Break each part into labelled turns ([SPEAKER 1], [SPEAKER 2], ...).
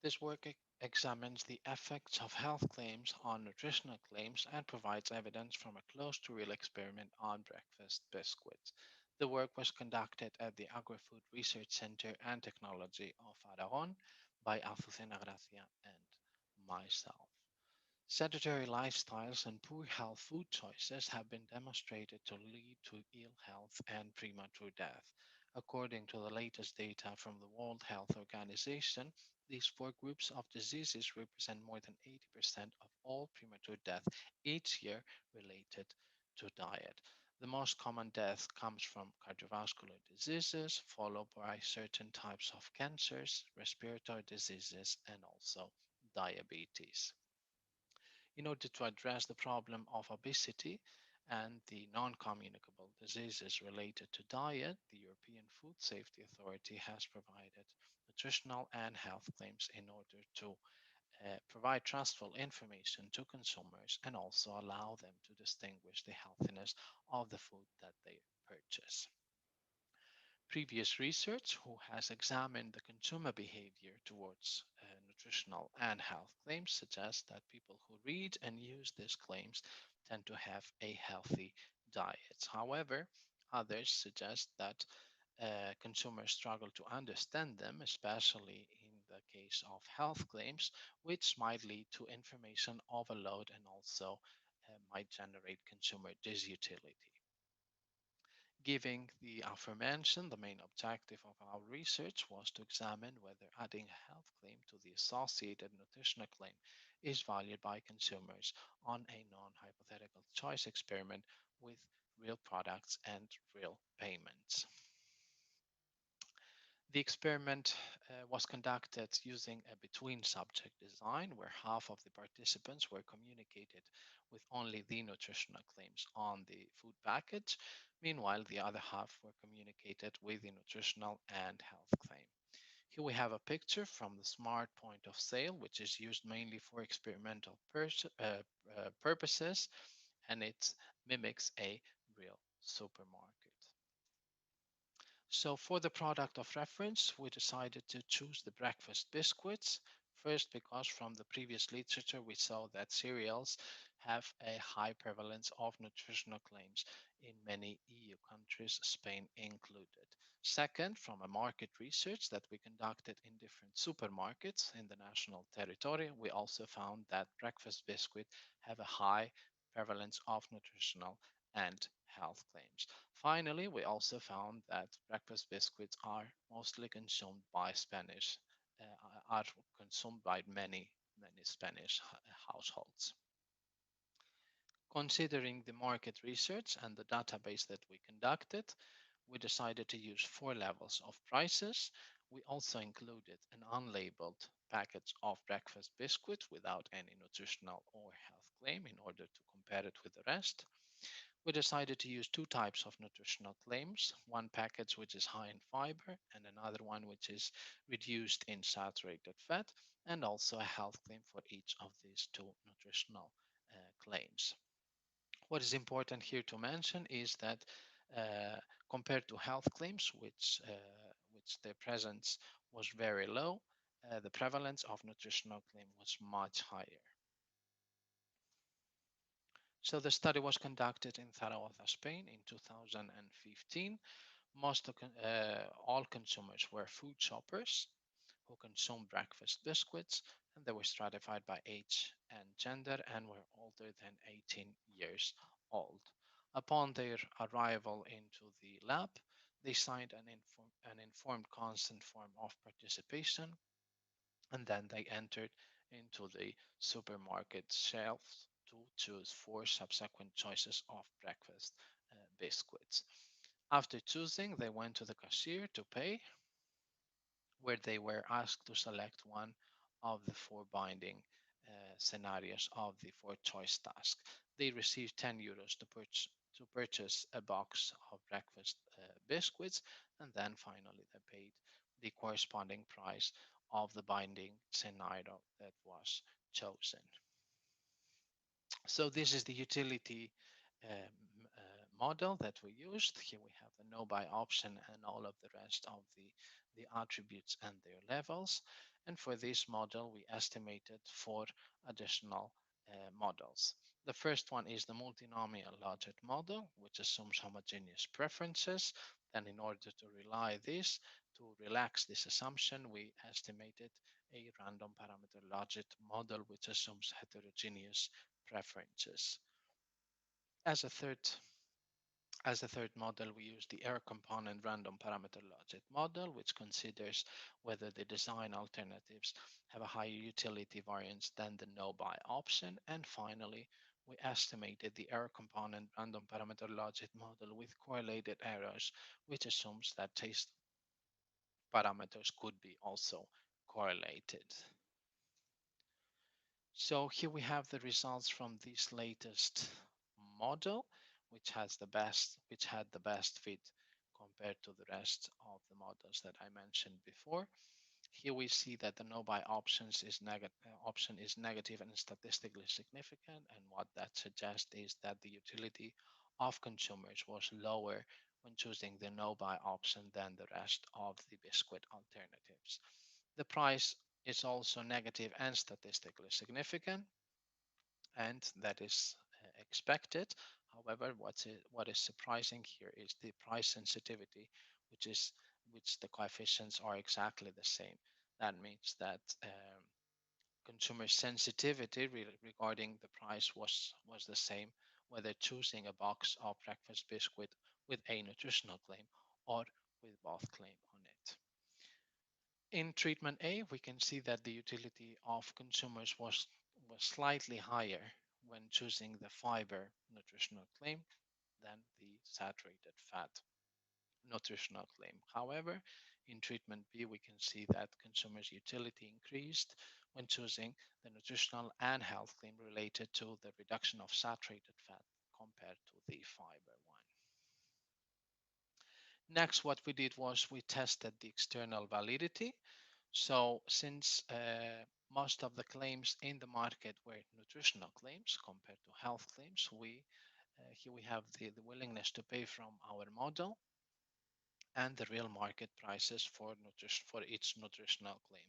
[SPEAKER 1] This work examines the effects of health claims on nutritional claims and provides evidence from a close to real experiment on breakfast biscuits. The work was conducted at the Agri-Food Research Center and Technology of Aragon by Azucena, Gracia, and myself. Sedentary lifestyles and poor health food choices have been demonstrated to lead to ill health and premature death. According to the latest data from the World Health Organization, these four groups of diseases represent more than 80% of all premature death each year related to diet. The most common death comes from cardiovascular diseases, followed by certain types of cancers, respiratory diseases, and also diabetes. In order to address the problem of obesity and the non-communicable diseases related to diet, the European Food Safety Authority has provided nutritional and health claims in order to provide trustful information to consumers and also allow them to distinguish the healthiness of the food that they purchase. Previous research, who has examined the consumer behavior towards nutritional and health claims, suggests that people who read and use these claims tend to have a healthy diet. However, others suggest that consumers struggle to understand them, especially in the case of health claims, which might lead to information overload and also might generate consumer disutility. Given the aforementioned, the main objective of our research was to examine whether adding a health claim to the associated nutritional claim is valued by consumers on a non-hypothetical choice experiment with real products and real payments. The experiment was conducted using a between subject design where half of the participants were communicated with only the nutritional claims on the food package. Meanwhile, the other half were communicated with the nutritional and health claim. Here we have a picture from the smart point of sale, which is used mainly for experimental purposes, and it mimics a real supermarket. So for the product of reference, we decided to choose the breakfast biscuits. First, because from the previous literature, we saw that cereals have a high prevalence of nutritional claims in many EU countries, Spain included. Second, from a market research that we conducted in different supermarkets in the national territory, we also found that breakfast biscuits have a high prevalence of nutritional and health claims. Finally, we also found that breakfast biscuits are mostly consumed by are consumed by many Spanish households. Considering the market research and the database that we conducted, we decided to use four levels of prices. We also included an unlabeled package of breakfast biscuits without any nutritional or health claim in order to compare it with the rest. We decided to use two types of nutritional claims, one package which is high in fiber and another one which is reduced in saturated fat, and also a health claim for each of these two nutritional claims. What is important here to mention is that compared to health claims, which their presence was very low, the prevalence of nutritional claim was much higher. So the study was conducted in Zaragoza, Spain in 2015. All consumers were food shoppers who consumed breakfast biscuits, and they were stratified by age and gender and were older than 18 years old. Upon their arrival into the lab, they signed an informed consent form of participation, and then they entered into the supermarket shelves to choose four subsequent choices of breakfast biscuits. After choosing, they went to the cashier to pay, where they were asked to select one of the four binding scenarios of the four choice task. They received €10 to purchase a box of breakfast biscuits, and then finally they paid the corresponding price of the binding scenario that was chosen. So this is the utility model that we used. Here we have the no buy option and all of the rest of the the attributes and their levels. And for this model, we estimated 4 additional models. The first one is the multinomial logit model, which assumes homogeneous preferences. Then in order to relax this assumption, we estimated a random parameter logit model, which assumes heterogeneous preferences. As a third model, we use the error component random parameter logit model, which considers whether the design alternatives have a higher utility variance than the no-buy option. And finally, we estimated the error component random parameter logit model with correlated errors, which assumes that taste parameters could be also correlated. So here we have the results from this latest model, which had the best fit compared to the rest of the models that I mentioned before. Here we see that the no-buy option is negative and statistically significant, and what that suggests is that the utility of consumers was lower when choosing the no-buy option than the rest of the biscuit alternatives. The price is also negative and statistically significant, and that is expected. However, what is surprising here is the price sensitivity, which the coefficients are exactly the same. That means that consumer sensitivity regarding the price was the same, whether choosing a box of breakfast biscuit with a nutritional claim or with both claim on it. In treatment A, we can see that the utility of consumers was slightly higher when choosing the fiber nutritional claim than the saturated fat nutritional claim. However, in treatment B, we can see that consumers' utility increased when choosing the nutritional and health claim related to the reduction of saturated fat compared to the fiber one. Next, what we did was we tested the external validity. So since most of the claims in the market were nutritional claims compared to health claims, here we have the willingness to pay from our model and the real market prices for each nutritional claim.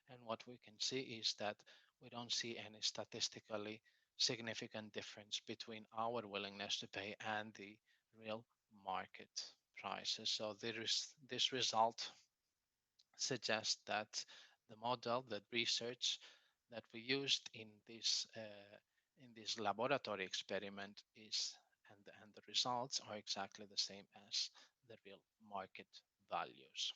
[SPEAKER 1] And what we can see is that we don't see any statistically significant difference between our willingness to pay and the real market prices. So this result suggests that the model, the research that we used in this laboratory experiment and the results are exactly the same as the real market values.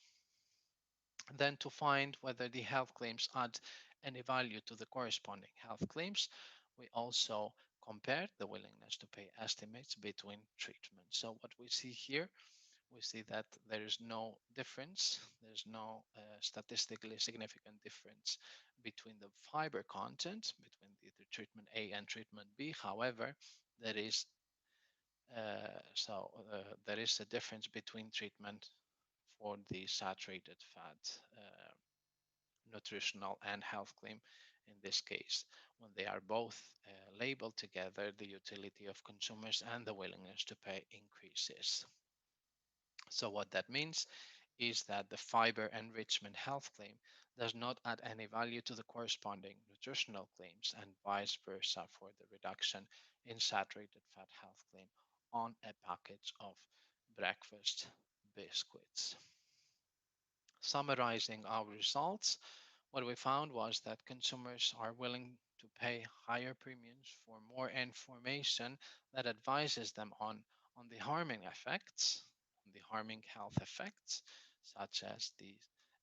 [SPEAKER 1] Then to find whether the health claims add any value to the corresponding health claims, we also compared the willingness to pay estimates between treatments. So what we see here, we see that there is no difference, there's no statistically significant difference between the fiber content between the treatment A and treatment B. However, there is there is a difference between treatment for the saturated fat nutritional and health claim. In this case, when they are both labeled together, the utility of consumers and the willingness to pay increases. So what that means is that the fiber enrichment health claim does not add any value to the corresponding nutritional claims, and vice versa for the reduction in saturated fat health claim on a package of breakfast biscuits. Summarizing our results, what we found was that consumers are willing to pay higher premiums for more information that advises them on the harming effects, on the harming health effects, such as the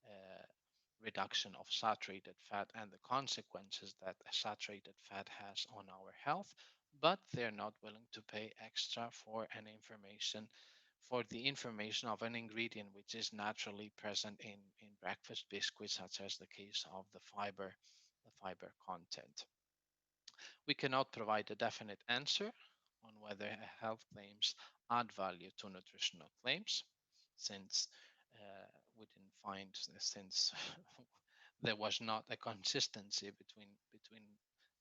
[SPEAKER 1] uh, reduction of saturated fat and the consequences that saturated fat has on our health, but they're not willing to pay extra for an information for the information of an ingredient which is naturally present in breakfast biscuits, such as the case of the fiber content. We cannot provide a definite answer on whether health claims add value to nutritional claims, since we didn't find since there was not a consistency between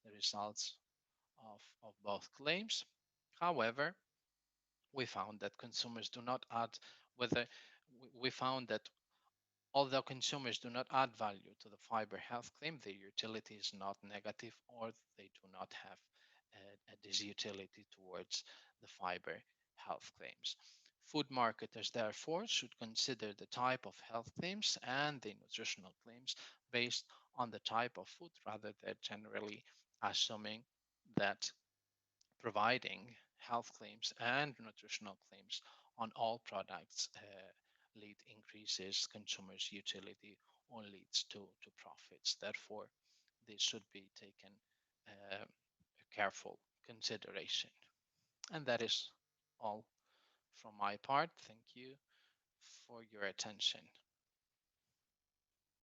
[SPEAKER 1] the results of both claims. However, we found that consumers do not add whether we found that Although consumers do not add value to the fiber health claim, their utility is not negative, or they do not have a disutility towards the fiber health claims. Food marketers, therefore, should consider the type of health claims and the nutritional claims based on the type of food, rather than generally assuming that providing health claims and nutritional claims on all products lead increases consumers' utility or leads to profits. Therefore, this should be taken careful consideration. And that is all from my part. Thank you for your attention.